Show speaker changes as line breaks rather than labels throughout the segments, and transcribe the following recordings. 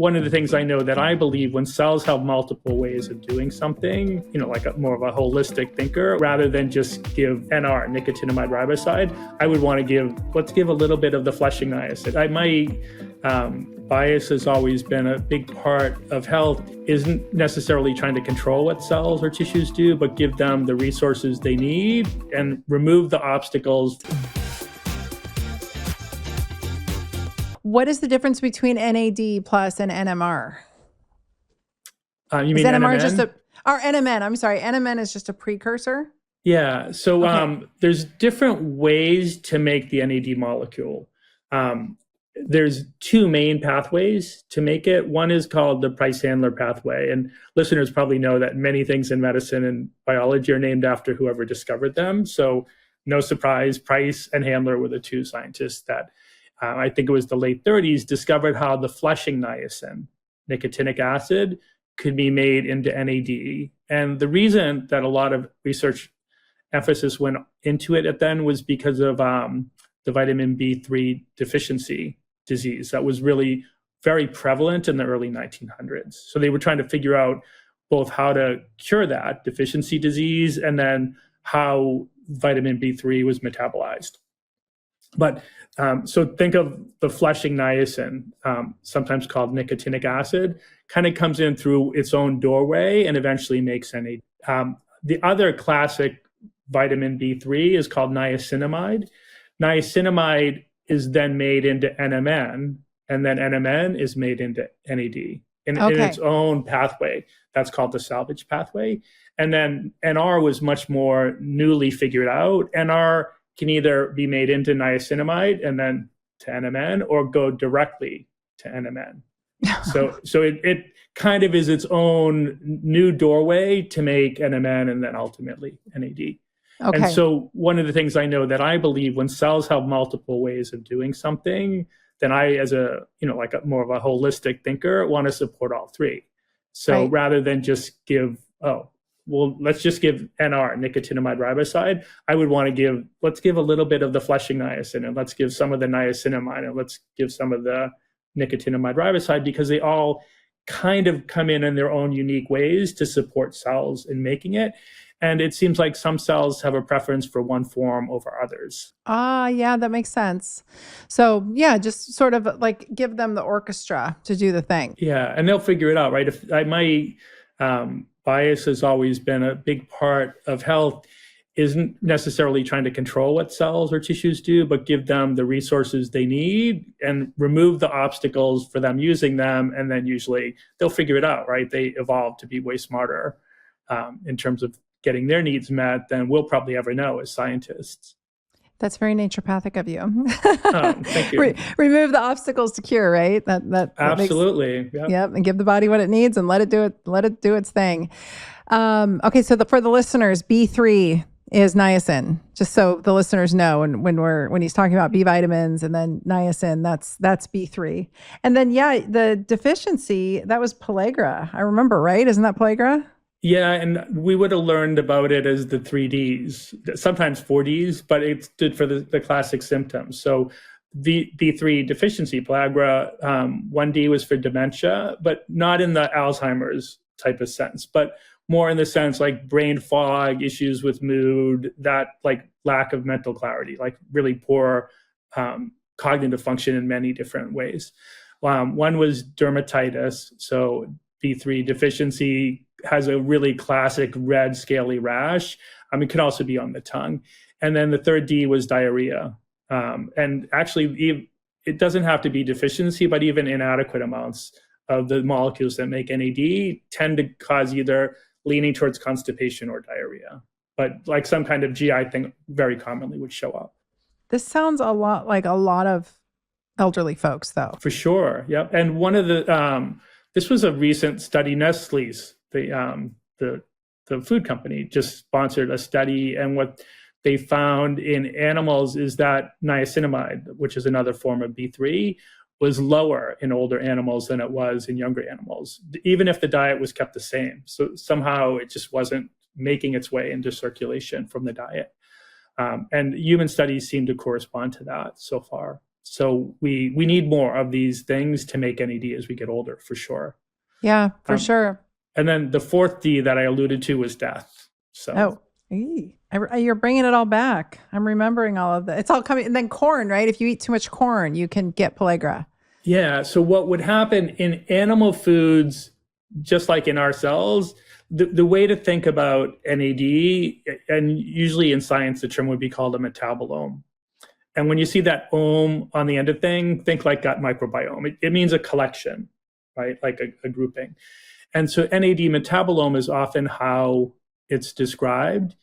one of the things I know that I believe when cells have multiple ways of doing something, like more of a holistic thinker, rather than just give NR, nicotinamide riboside, I would want to let's give a little bit of the flushing niacin. Bias has always been a big part of health, isn't necessarily trying to control what cells or tissues do, but give them the resources they need and remove the obstacles.
What is the difference between NAD plus and NMR?
You mean
NMR
NMN?
NMN, I'm sorry. NMN is just a precursor?
Yeah. So
Okay.
there's different ways to make the NAD molecule. There's two main pathways to make it. One is called the Price-Handler pathway. And listeners probably know that many things in medicine and biology are named after whoever discovered them. So no surprise, Price and Handler were the two scientists that I think it was the late 30s, discovered how the flushing niacin, nicotinic acid, could be made into NAD. And the reason that a lot of research emphasis went into it then was because of the vitamin B3 deficiency disease that was really very prevalent in the early 1900s. So they were trying to figure out both how to cure that deficiency disease and then how vitamin B3 was metabolized. But so think of the flushing niacin, sometimes called nicotinic acid, kind of comes in through its own doorway and eventually makes NAD. The other classic vitamin B3 is called niacinamide. Niacinamide is then made into NMN, and then NMN is made into NAD in its own pathway. That's called the salvage pathway. And then NR was much more newly figured out. NR can either be made into niacinamide and then to NMN or go directly to NMN. So it kind of is its own new doorway to make NMN and then ultimately NAD.
Okay.
And so one of the things I know that I believe when cells have multiple ways of doing something, then I, as more of a holistic thinker, want to support all three. So rather than just let's just give NR, nicotinamide riboside, I would want to let's give a little bit of the flushing niacin, and let's give some of the niacinamide, and let's give some of the nicotinamide riboside, because they all kind of come in their own unique ways to support cells in making it. And it seems like some cells have a preference for one form over others.
Yeah, that makes sense. So yeah, just sort of like give them the orchestra to do the thing.
Yeah, and they'll figure it out, right? Bias has always been a big part of health, isn't necessarily trying to control what cells or tissues do, but give them the resources they need and remove the obstacles for them using them. And then usually they'll figure it out, right? They evolve to be way smarter in terms of getting their needs met than we'll probably ever know as scientists.
That's very naturopathic of you.
Thank you.
Remove the obstacles to cure, right? That
absolutely.
Yep, and give the body what it needs and let it do its thing. Okay, so for the listeners, B3 is niacin. Just so the listeners know, and when he's talking about B vitamins and then niacin, that's B3. And then the deficiency, that was pellagra. I remember, right? Isn't that pellagra?
Yeah, and we would have learned about it as the 3Ds, sometimes 4Ds, but it stood for the classic symptoms. So B3 deficiency, pellagra, 1D was for dementia, but not in the Alzheimer's type of sense, but more in the sense like brain fog, issues with mood, that like lack of mental clarity, like really poor cognitive function in many different ways. One was dermatitis. So B3 deficiency has a really classic red scaly rash. It can also be on the tongue. And then the third D was diarrhea. And actually, it doesn't have to be deficiency, but even inadequate amounts of the molecules that make NAD tend to cause either leaning towards constipation or diarrhea. But like some kind of GI thing very commonly would show up.
This sounds a lot like a lot of elderly folks, though.
For sure. Yep. And one of the, this was a recent study, Nestle's, the food company, just sponsored a study, and what they found in animals is that niacinamide, which is another form of B3, was lower in older animals than it was in younger animals, even if the diet was kept the same. So somehow it just wasn't making its way into circulation from the diet. And human studies seem to correspond to that so far. So we need more of these things to make NAD as we get older, for sure.
Yeah, for sure.
And then the fourth D that I alluded to was death. So
you're bringing it all back. I'm remembering all of that. It's all coming. And then corn, right? If you eat too much corn, you can get pellagra.
yeah. So what would happen in animal foods, just like in our cells, the way to think about NAD, and usually in science, the term would be called a metabolome. And when you see that "ome" on the end of thing, think like gut microbiome. It means a collection, right? Like a grouping. And so NAD metabolome is often how it's described.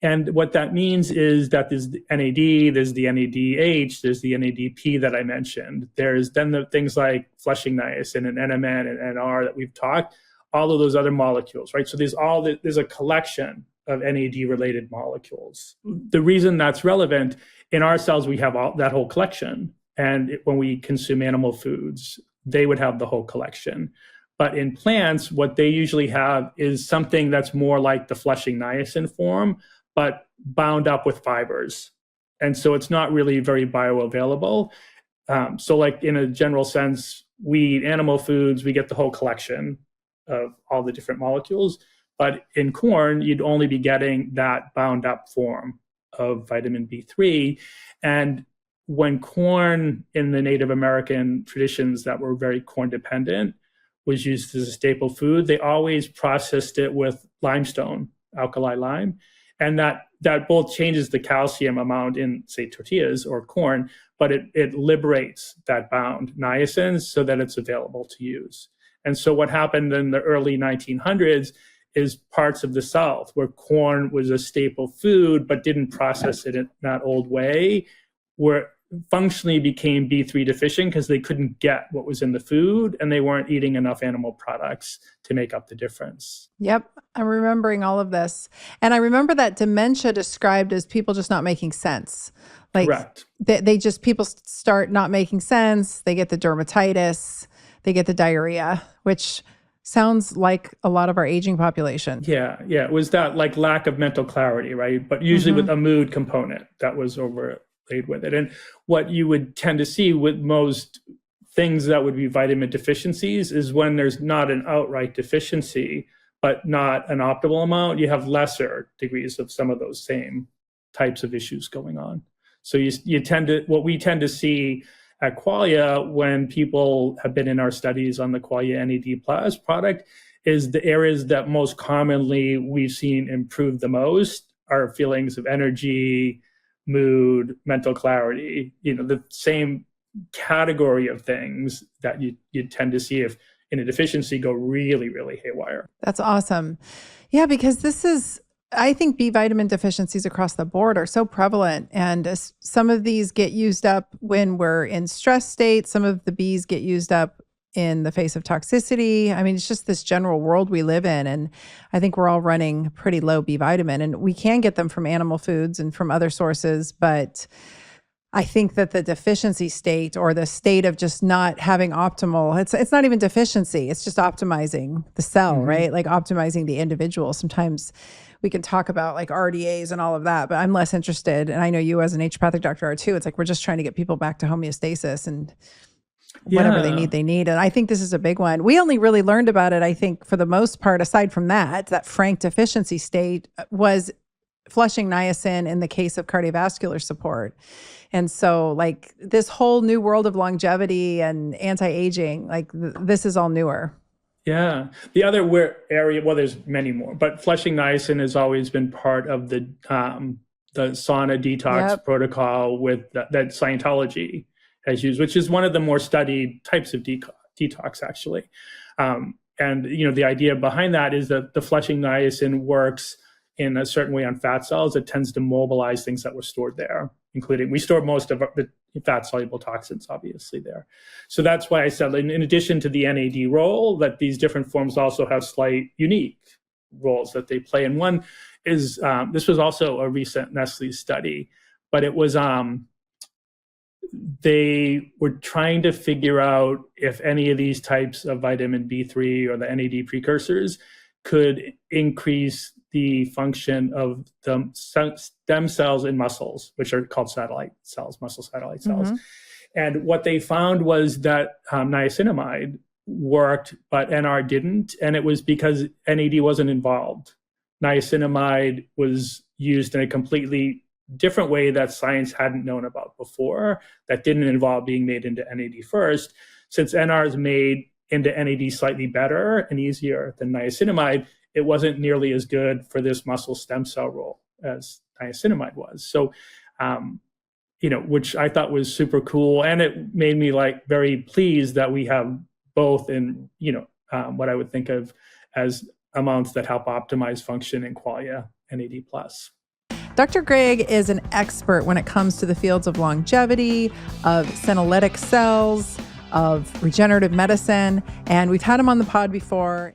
And what that means is that there's the NAD, there's the NADH, there's the NADP that I mentioned. There's then the things like flushing niacin and NMN and NR that we've talked, all of those other molecules, right? So there's a collection of NAD-related molecules. The reason that's relevant, in our cells, we have that whole collection. And when we consume animal foods, they would have the whole collection. But in plants, what they usually have is something that's more like the flushing niacin form, but bound up with fibers. And so it's not really very bioavailable. So like in a general sense, we eat animal foods, we get the whole collection of all the different molecules. But in corn, you'd only be getting that bound up form of vitamin B3. And when corn in the Native American traditions that were very corn dependent was used as a staple food, they always processed it with limestone, alkali lime. And that both changes the calcium amount in, say, tortillas or corn, but it liberates that bound niacin so that it's available to use. And so what happened in the early 1900s is parts of the South where corn was a staple food, but didn't process it in that old way, where functionally became B3 deficient because they couldn't get what was in the food and they weren't eating enough animal products to make up the difference.
Yep. I'm remembering all of this. And I remember that dementia described as people just not making sense. Like
Correct.
People start not making sense. They get the dermatitis, they get the diarrhea, which sounds like a lot of our aging population.
Yeah. It was that like lack of mental clarity, right? But usually with a mood component that was overlaid with it. And what you would tend to see with most things that would be vitamin deficiencies is when there's not an outright deficiency, but not an optimal amount, you have lesser degrees of some of those same types of issues going on. So what we tend to see at Qualia when people have been in our studies on the Qualia NAD Plus product is the areas that most commonly we've seen improve the most are feelings of energy, mood, mental clarity, the same category of things that you tend to see if in a deficiency go really, really haywire.
That's awesome. Yeah, because I think B vitamin deficiencies across the board are so prevalent. And some of these get used up when we're in stress states. Some of the Bs get used up in the face of toxicity. I mean, it's just this general world we live in. And I think we're all running pretty low B vitamin. And we can get them from animal foods and from other sources. But I think that the deficiency state or the state of just not having optimal, it's not even deficiency. It's just optimizing the cell, right? Like optimizing the individual. Sometimes we can talk about like RDAs and all of that, but I'm less interested. And I know you as an naturopathic doctor are too. It's like, we're just trying to get people back to homeostasis and whatever they need. And I think this is a big one. We only really learned about it, I think, for the most part, aside from that frank deficiency state was flushing niacin in the case of cardiovascular support. And so like this whole new world of longevity and anti-aging, like this is all newer.
Yeah. The other area, well, there's many more, but flushing niacin has always been part of the sauna detox protocol that Scientology has used, which is one of the more studied types of detox, actually. And, the idea behind that is that the flushing niacin works in a certain way on fat cells. It tends to mobilize things that were stored there, including we store most of the fat-soluble toxins, obviously, there. So that's why I said, in addition to the NAD role, that these different forms also have slight unique roles that they play. And one is, this was also a recent Nestle study, but it was, they were trying to figure out if any of these types of vitamin B3 or the NAD precursors could increase the function of the stem cells in muscles, which are called satellite cells, muscle satellite cells. And what they found was that niacinamide worked, but NR didn't. And it was because NAD wasn't involved. Niacinamide was used in a completely different way that science hadn't known about before, that didn't involve being made into NAD first. Since NR is made into NAD slightly better and easier than niacinamide, it wasn't nearly as good for this muscle stem cell role as niacinamide was. So, which I thought was super cool. And it made me very pleased that we have both in, what I would think of as amounts that help optimize function in qualia NAD+.
Dr. Greg is an expert when it comes to the fields of longevity, of senolytic cells, of regenerative medicine, and we've had him on the pod before.